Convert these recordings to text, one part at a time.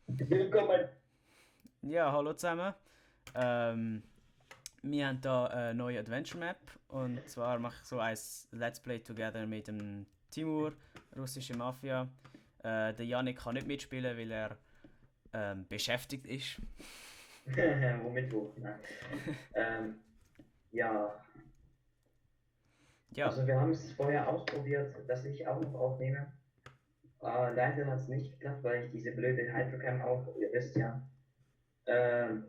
Willkommen! Ja, hallo zusammen. Ähm, Wir haben hier eine neue Adventure Map und zwar mache ich so ein Let's Play Together mit dem Timur, russische Mafia. Der Yannick kann nicht mitspielen, weil er beschäftigt ist. Womit wo? Nein. Ähm, ja, Ja, also wir haben es vorher ausprobiert, dass ich auch noch aufnehme. Leider hat es nicht geklappt, weil ich diese blöde Hydrocam auch, ihr wisst ja. Ähm,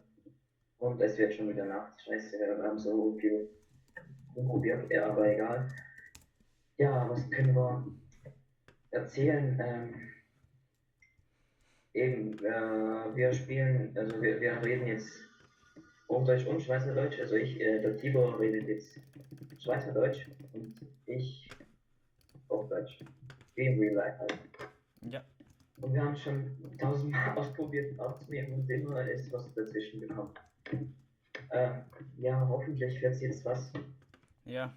und es wird schon wieder Nacht. Scheiße, wir haben so viel probiert, ja, aber egal. Ja, was können wir erzählen? Wir spielen, also wir reden jetzt Hochdeutsch und Schweizerdeutsch. Also der Tibor redet jetzt Schweizerdeutsch und ich Hochdeutsch. Wie im Real Life halt. ja, Und wir haben schon tausendmal ausprobiert aufzunehmen und immer ist was dazwischen gekommen. Äh, ja, hoffentlich wird es jetzt was. ja.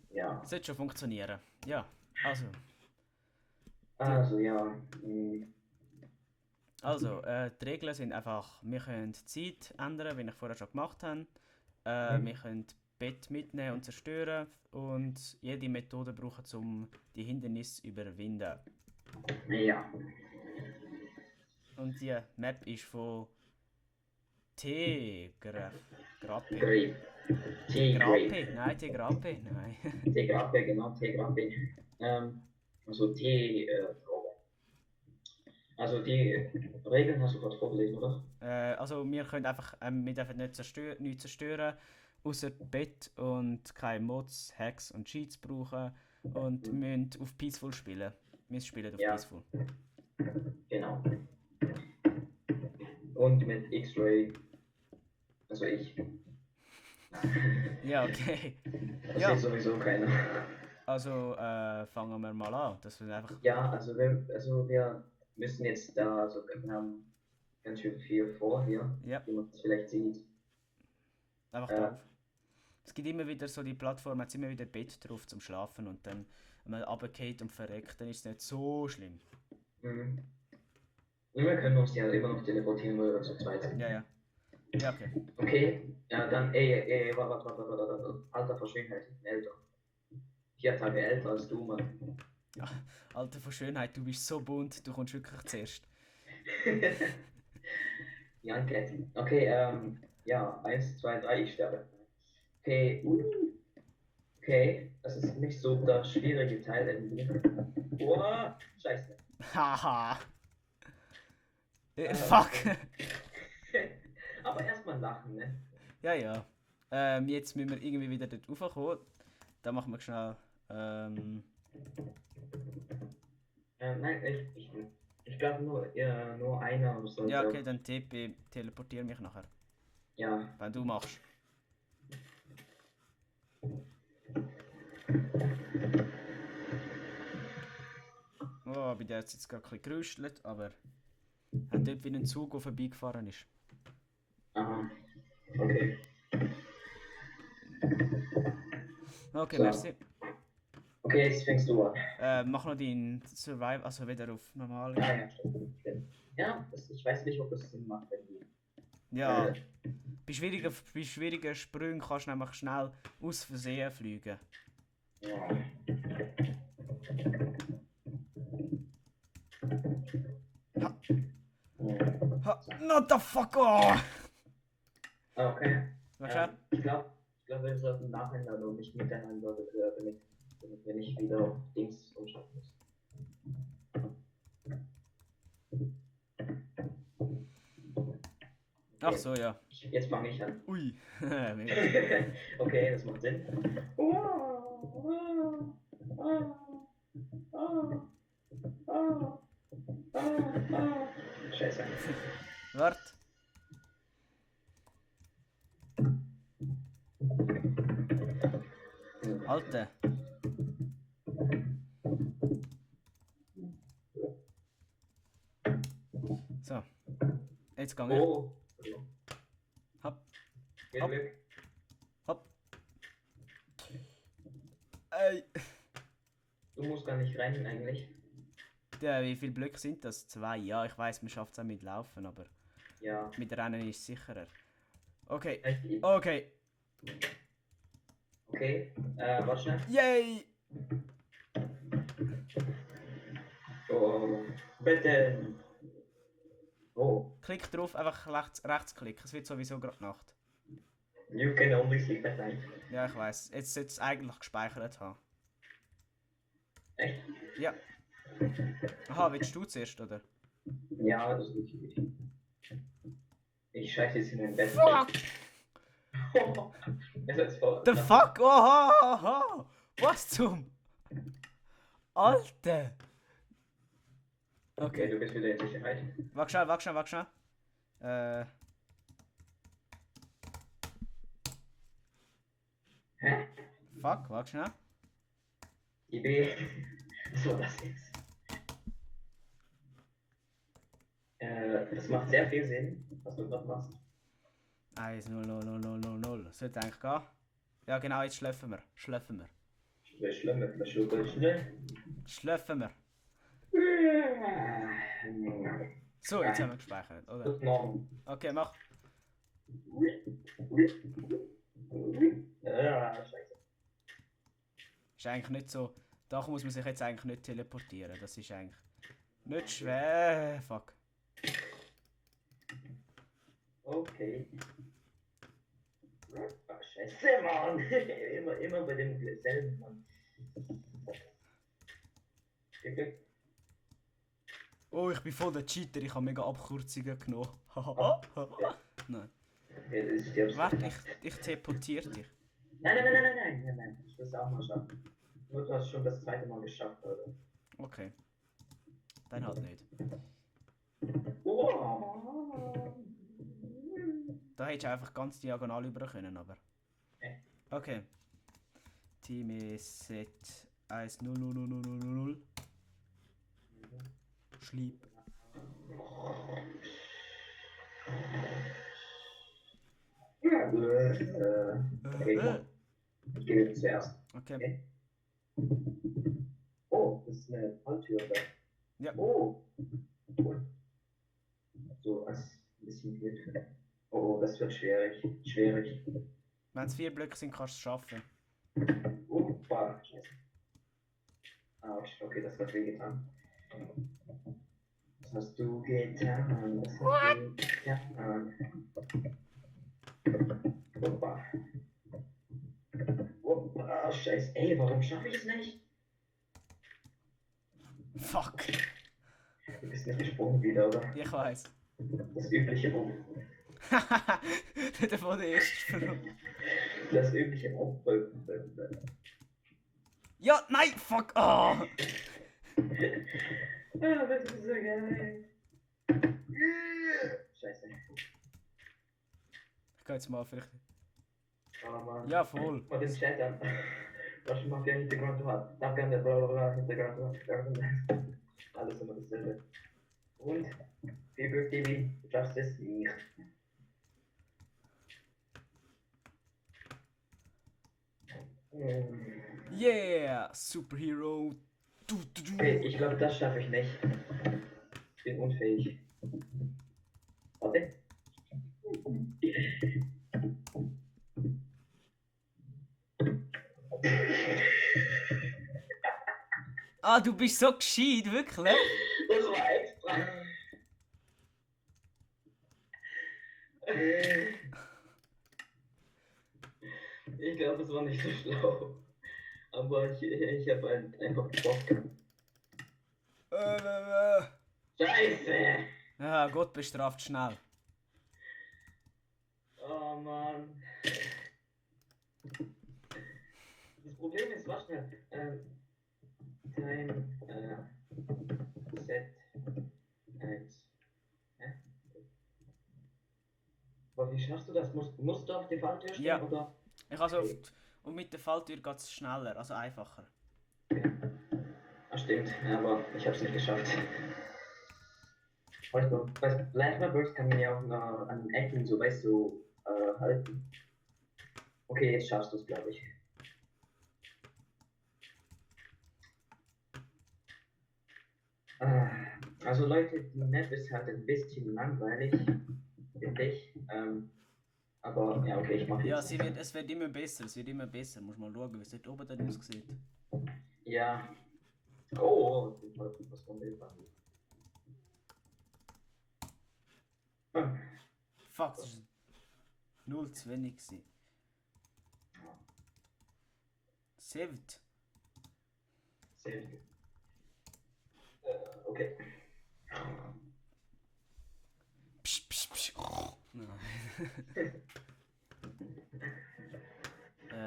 Ja, Das wird schon funktionieren. Ja, also, die, also ja, mh, die Regeln sind einfach, wir können die Zeit ändern, wie ich vorher schon gemacht habe. Wir mhm. können Bett mitnehmen und zerstören und jede Methode brauchen, um die Hindernisse zu überwinden. Ja, Und die Map ist von Grappe. Grape, Teegrape, Tegrape? Nein, Tegrape? Nein. Teegrape, genau, Teegrape. Also Teetraube. Also die Regeln hast du gerade vorgelesen, oder? Also wir können einfach, wir dürfen nichts zerstören, außer Bett und keine Mods, Hacks und Cheats brauchen und Hm. müssen auf Peaceful spielen. Wir spielen auf Ja, Peaceful. genau. Und mit X-Ray, also ich. Ja, okay. Versteht Ja, sowieso keiner. also fangen wir mal an. Das wird einfach, Ja, also wir müssen jetzt da, also wir haben ganz schön viel vor hier, ja, wie man es vielleicht sieht. einfach Äh, drauf. Es gibt immer wieder so die Plattform, hat immer wieder Bett drauf zum Schlafen und dann, wenn man runterfällt und verreckt, dann ist es nicht so schlimm. mhm. Und wir können uns ja immer noch teleportieren, weil wir zu zweit Ja, sind. ja. Ja, okay. Okay, ja, dann, warte, Alter, Verschwiegenheit, älter. 4 Tage älter als du, Mann. Ja, Alter von Schönheit, du bist so bunt, du kommst wirklich zuerst. Young Cat. Okay, ja, 1, 2, 3, ich sterbe. Okay, okay, das ist nicht so der schwierige Teil irgendwie. Oh, scheiße. Haha. Fuck. Okay. Aber erstmal lachen, ne? Ja, ja. Jetzt müssen wir irgendwie wieder dort raufkommen. Da machen wir schnell. Ähm, Nein, ich glaube nur einer ja, sollte okay, auf. dann TP, teleportiere mich nachher. Ja, Wenn du machst. Oh, bei der hat es jetzt gerade ein bisschen gerüstelt, aber hat dort wie ein Zug, der vorbeigefahren ist. aha, okay. Okay, So, merci. okay, jetzt fängst du an. Mach noch deinen Survival, also wieder auf normal Ah gehen. ja, stimmt, stimmt. Ja, ich weiß nicht, ob das Sinn macht, wenn die. Ja, Äh, bei schwierigen Sprüngen kannst du nämlich schnell aus Versehen fliegen. ja. Ha, Ja. ha, So. not the fuck! Oh! Okay. Warte schnell. Ich glaube, wir sollten nacheinander und nicht miteinander, damit wir nicht wieder auf Dings umschalten müssen. Ach Okay, so, ja. jetzt fange ich an. Ui, mega gut. Okay, das macht Sinn. Scheiße. Warte. Alter. So, jetzt gang ich. Oh, Hopp, viel hopp, Glück. hopp. Ey. Du musst gar nicht rennen eigentlich. wie viele Blöcke sind das? 2? Ja, ich weiß, man schafft es auch mit Laufen, aber Ja. mit Rennen ist es sicherer. Okay, Richtig. okay. Okay, warte schnell. Yay! Oh, bitte. Oh, Klick drauf, einfach rechts klicken. Es wird sowieso gerade Nacht. you can only sleep at night. Ja, ich weiß. Jetzt sollte es eigentlich gespeichert haben. Echt? Ja. Aha, willst du zuerst, oder? Ja, das ist richtig. Ich scheiße jetzt in mein Bett. Fuck! Es ist voll. The fuck? Oha! Was zum? Alter! Okay, Okay. du bist wieder in Sicherheit. Wach schnell. Hä? Fuck, wach schnell. Idee. Was war das jetzt? Das macht sehr viel Sinn, was du gerade machst. 1, 0, 0, 0, 0, 0, 0. Sollte eigentlich gehen. Ja genau, jetzt schlafen wir. Schlimm, das ist schnell. Schlafen wir. So, jetzt haben wir gespeichert, oder? Guten Morgen. Okay, mach. Ja, scheiße. Ist eigentlich nicht so. Da muss man sich jetzt eigentlich nicht teleportieren. Das ist eigentlich nicht schwer. Fuck. Okay. Ah, scheiße, Mann. immer bei dem selben Mann. Oh, ich bin voll der Cheater. Ich habe mega Abkürzungen genommen. Nein. Okay, das ist die Warte, ich teleportiere dich. Nein. Ich will es auch mal schaffen. Nur du hast schon das zweite Mal geschafft, oder? Okay. Dann halt nicht. Oh. Da hättest du einfach ganz diagonal über können, aber. Okay. Team ist Set 1 0 0 0 0 0 0 0. Sleep. Okay, ich gehe zuerst. Okay. Oh, das ist eine Falltür da. Ja. Oh. Cool. So als ein bisschen Hilfe. Oh, das wird schwierig. Wenn es 4 Blöcke sind, kannst du es schaffen. Opa, scheiße. Autsch, okay, das hat weh getan. Was hast du getan? Opa, scheiße. Ey, warum schaffe ich es nicht? Fuck. Du bist nicht gesprungen wieder, oder? Ich weiß. Das übliche Oben. Der von der ersten Sprung. Das übliche Oben. Ja, nein, fuck. Oh. Ah, das ist so geil. Scheiße. Ich geh jetzt mal vielleicht. Oh Mann. Ja, voll. Von dem Chat an. Was man für Hintergrund hat. Da kann der blablabla Hintergrund. Alles immer dasselbe. Und Fibro TV, du schaffst es nicht. Yeah, Superhero. Okay, ich glaube, das schaffe ich nicht. Ich bin unfähig. Warte. Ah, du bist so gescheit, wirklich? Das war extra. Ich glaube, es war nicht so schlau. Aber ich habe einfach Bock. Scheiße! Ja, Gott bestraft schnell. Oh Mann. Das Problem ist, was schnell. Time Set 1. Hä? Aber wie schaffst du das? Musst du auf die Falltür stehen, Ja. oder? Ich also, und mit der Falltür geht es schneller, also einfacher. Ah, stimmt, aber ich hab's nicht geschafft. Weißt du, Plasma Burst kann man ja auch noch an den Ecken so, weißt du, halten. Okay, jetzt schaffst du es, glaube ich. Also Leute, die Map ist halt ein bisschen langweilig, finde ich. Aber ja, okay, ich mache Ja, jetzt. es wird immer besser, es wird immer besser. Muss mal schauen, wie es dort oben dann aussieht. Ja. Oh, ich wollte was von Bild machen. Fuck, das war 0 zu wenig. Saved. Sehr gut. Okay. Psch, psch, psch. Nein.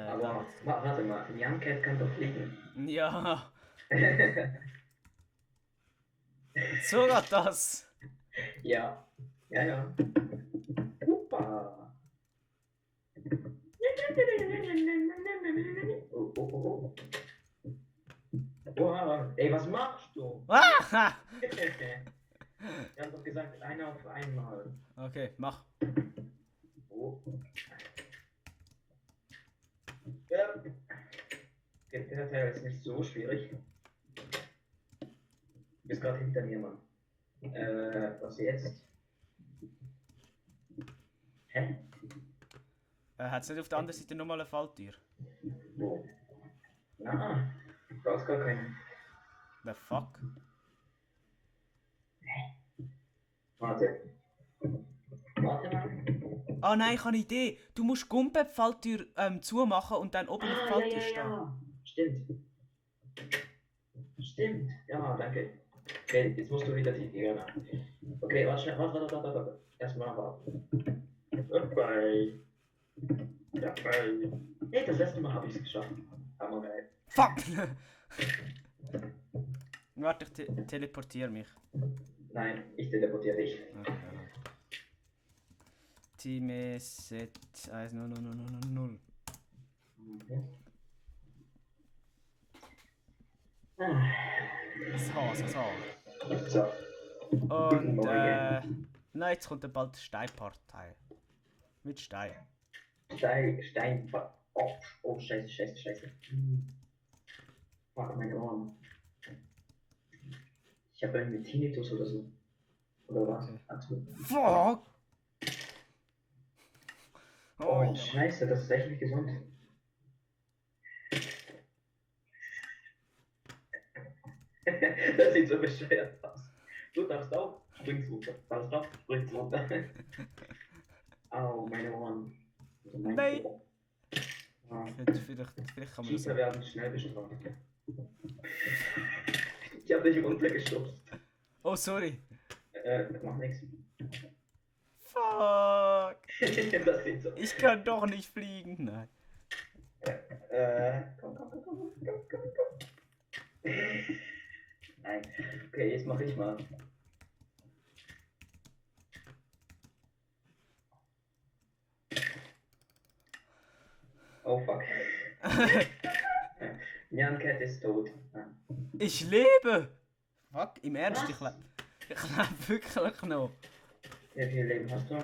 Aber warte mal, ein Young Cat kann doch fliegen. Ja, sogar das. Ja. Ja, ja. Huppa. Oh, oh, oh. Wow. Ey, was machst du? Ah! Wir haben doch gesagt, einer auf einmal. Okay, mach. Oh. Ja. Okay, der Teil ist nicht so schwierig. Du bist gerade hinter mir, Mann. Was jetzt? Hä? Hat es nicht auf der anderen Seite nochmal eine Falltür? Wo? Na, du brauchst gar keinen. The fuck? Warte. Warte mal. Ah nein, ich habe eine Idee. Du musst Gumpe die Falltür zumachen und dann oben auf die Ja, Falltür ja, stehen. ja. Stimmt. Stimmt. Ja, danke. Okay, jetzt musst du wieder die Dinger. Okay, warte schnell. Warte. Erstmal warten. Dabei. Hey, das letzte Mal habe ich es geschafft. Aber geil. Fuck! Warte, ich teleportiere mich. Nein, ich teleportiere dich. Okay. Team Set 1 0. Mhm. So. So. Und Morgen. nein, jetzt kommt dann bald der Steinpartei. Mit Stein. Stein. Oh, scheiße. Fuck, meine Ohren. Ich habe irgendwie Tinnitus oder so. Oder was? Okay. Also, Fuck! oh, ja. scheiße, das ist echt nicht gesund. Das sieht so bescheuert aus. Du darfst auch, springst runter. Darfst auch, springst runter. Au, meine Ohren. Also mein Nein. Ohr. Ah. Vielleicht kann man das. Cheater werden schnell bestraft. Ich hab dich runtergeschubst. Oh, sorry. Mach nix. Fuck! Das sieht so. Ich kann doch nicht fliegen. Nein. Komm. Nein. Okay, jetzt mach ich mal. Oh fuck. Nyan Cat ist tot. Ich lebe! Fuck, im Ernst, Was? ich lebe wirklich noch. Wie viel Leben hast du?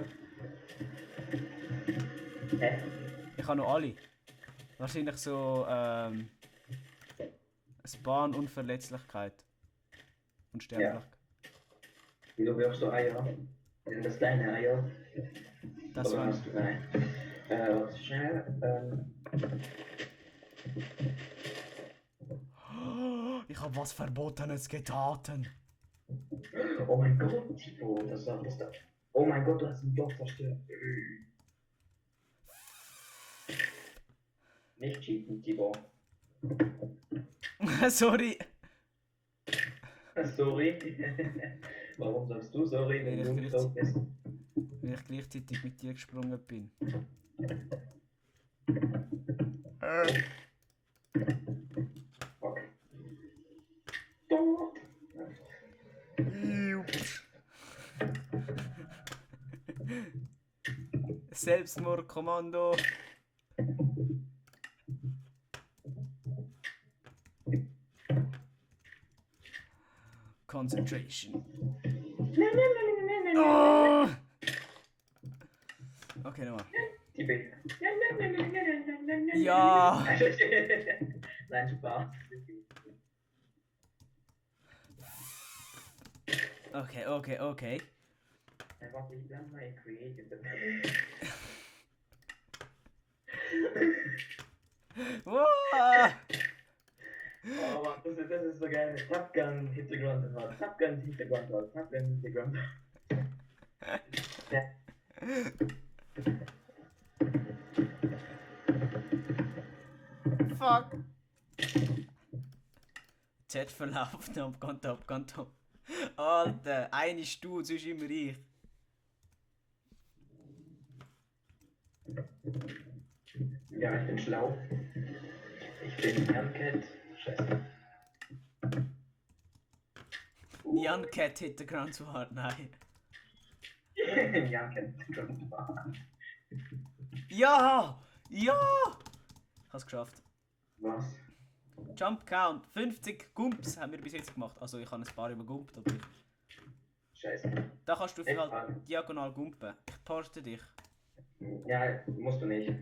Hä? Ich habe noch alle. Wahrscheinlich so Spawn-Unverletzlichkeit. Und Sterblichkeit. Wieso wirfst du Eier? Sind das deine Eier? Das Oder war. hast du nein? Warte schnell. Ich habe was Verbotenes getaten. Oh mein Gott, Tipo, das war das da. Oh mein Gott, du hast ein Block zerstört. Nicht cheaten, Tipo. Sorry. Sorry. Warum sagst du sorry, wenn du tot bist? Weil ich gleichzeitig mit dir gesprungen bin. Fuck. Tot. Selbstmordkommando. Concentration. Oh! Okay, nochmal. Tibi. Ja! Nein, Spaß. Okay. Warte, ich bleib mal in Creative. Wow! Oh Mann, das ist so geil. Top Gun hit the ground hard. Top Gun hit the ground hard. Top Gun hit the ground hard. Ja. Fuck! Chatverlauf, top. Alter, eine ist du, sonst immer ich. Ja, ich bin schlau. Ich bin Cat. Scheiße. Jan Cat hit the ground so hard, nein. Cat hit the ground hard. Ja! Ich hab's geschafft. Was? Jump Count, 50 Gumps haben wir bis jetzt gemacht. Also ich habe ein paar übergumpt, aber Scheiße. da kannst du Echt? halt diagonal gumpen. Ich poste dich. Ja, musst du nicht.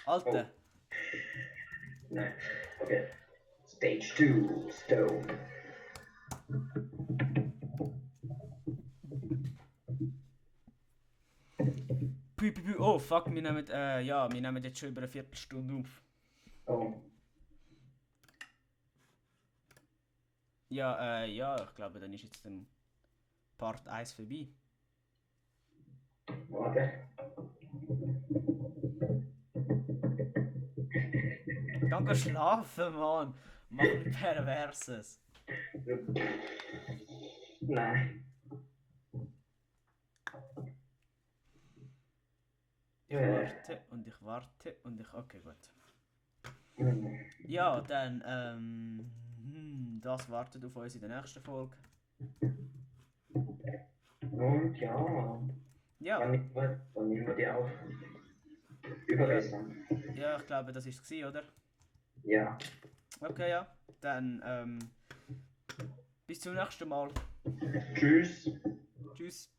Alter! Nein. Okay. Stage 2, Stone. Oh fuck, wir nehmen jetzt schon über eine Viertelstunde auf. Oh. Ja, ich glaube, dann ist jetzt der Part 1 vorbei. Warte. Danke schlafen, Mann! Mach ein Perverses. Nein. Ich warte und ich. Okay, gut. Mhm. Ja, dann, das wartet auf uns in der nächsten Folge. Und ja. Ja, Wann nehmen wir die auf? Übergestern. ja, ich glaube, das ist es, oder? Ja. Okay, ja. Dann, bis zum nächsten Mal. Tschüss. Tschüss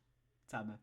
zusammen.